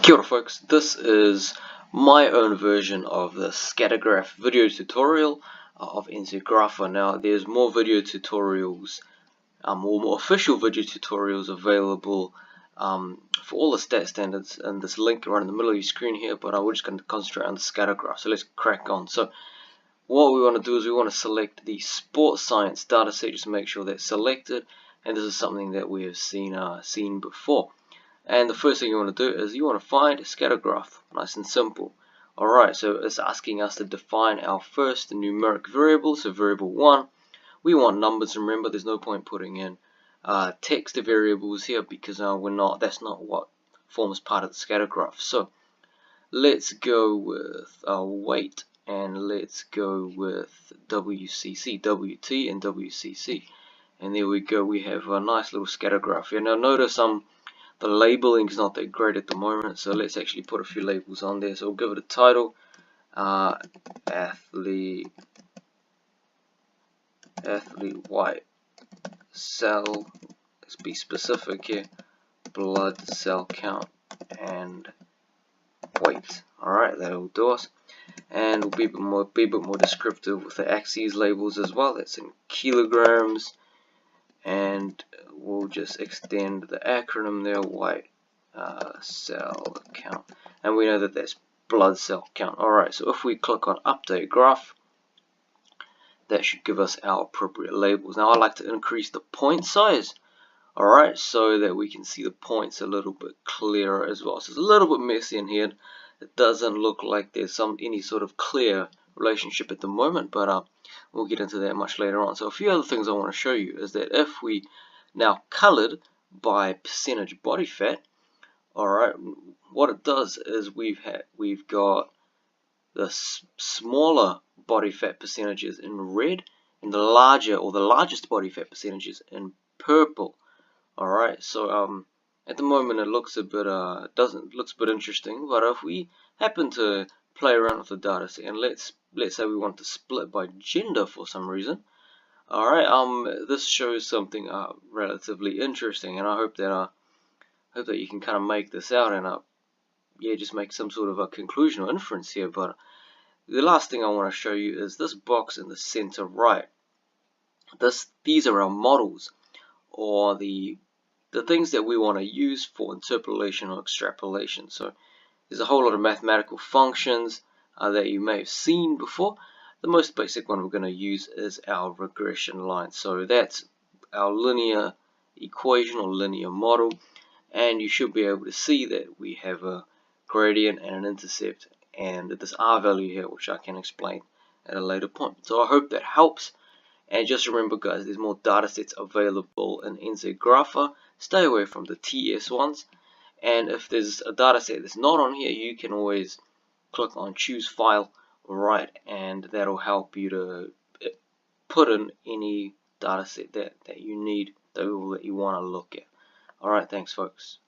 Kia ora folks, this is my own version of the scattergraph video tutorial of NZGrapher. Now there's more video tutorials, more official video tutorials available for all the stat standards, and this link right in the middle of your screen here, but we're just going to concentrate on the scattergraph, so let's crack on. So what we want to do is we want to select the sports science dataset, just make sure that's selected, and this is something that we have seen before. And the first thing you want to do is you want to find a scattergraph, nice and simple. Alright, so it's asking us to define our first numeric variable, so variable 1. We want numbers, remember there's no point putting in text variables here because that's not what forms part of the scattergraph. So let's go with weight, and let's go with WCC, WT and WCC. And there we go, we have a nice little scattergraph here. Now notice the labeling is not that great at the moment, so let's actually put a few labels on there. So we'll give it a title, athlete white cell, let's be specific here, blood cell count and weight. Alright, that'll do us. And we'll be a bit more descriptive with the axes labels as well. That's in kilograms, and we'll just extend the acronym there, white cell count, and we know that that's blood cell count. Alright, so if we click on update graph, that should give us our appropriate labels. Now I like to increase the point size, alright, so that we can see the points a little bit clearer as well. So it's a little bit messy in here. It doesn't look like there's any sort of clear relationship at the moment, but we'll get into that much later on. So a few other things I want to show you is that if we now colored by percentage body fat, alright, what it does is we've got the smaller body fat percentages in red and the larger or the largest body fat percentages in purple. Alright, so at the moment it looks a bit looks a bit interesting, but if we happen to play around with the data set and let's say we want to split by gender for some reason, alright, this shows something relatively interesting, and I hope that you can kind of make this out and yeah, just make some sort of a conclusion or inference here. But the last thing I want to show you is this box in the center right. These are our models, or the things that we want to use for interpolation or extrapolation. So there's a whole lot of mathematical functions that you may have seen before. The most basic one we're going to use is our regression line. So that's our linear equation or linear model, and you should be able to see that we have a gradient and an intercept and this R value here, which I can explain at a later point. So I hope that helps. And just remember guys, there's more data sets available in NZGrapher. Stay away from the TS ones, and if there's a data set that's not on here, you can always click on choose file, right, and that'll help you to put in any data set that you need, that you want to look at. Alright, thanks folks.